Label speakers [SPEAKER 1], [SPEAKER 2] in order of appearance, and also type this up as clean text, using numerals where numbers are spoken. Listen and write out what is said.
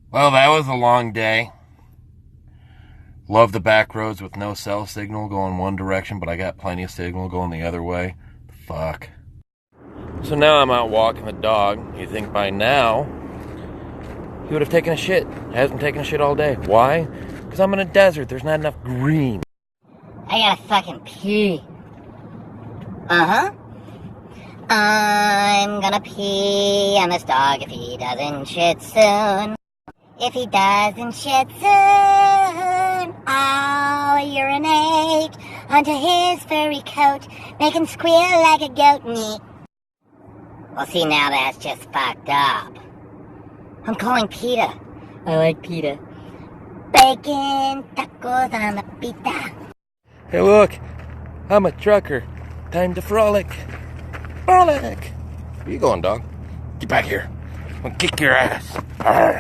[SPEAKER 1] Well, that was a long day. Love the back roads with no cell signal going one direction, but I got plenty of signal going the other way. Fuck. So now I'm out walking the dog. You'd think by now he would have taken a shit. Hasn't taken a shit all day. Why? Because I'm in a desert. There's not enough green.
[SPEAKER 2] I gotta fucking pee. Uh-huh. I'm gonna pee on this dog if he doesn't shit soon. If he doesn't shit soon, I'll urinate onto his furry coat, make him squeal like a goat. Well, see, now that's just fucked up. I'm calling PETA. I like PETA. Bacon tacos on the pita.
[SPEAKER 1] Hey, look. I'm a trucker. Time to frolic. Frolic! Where you going, dog? Get back here. I'm gonna kick your ass. Arr.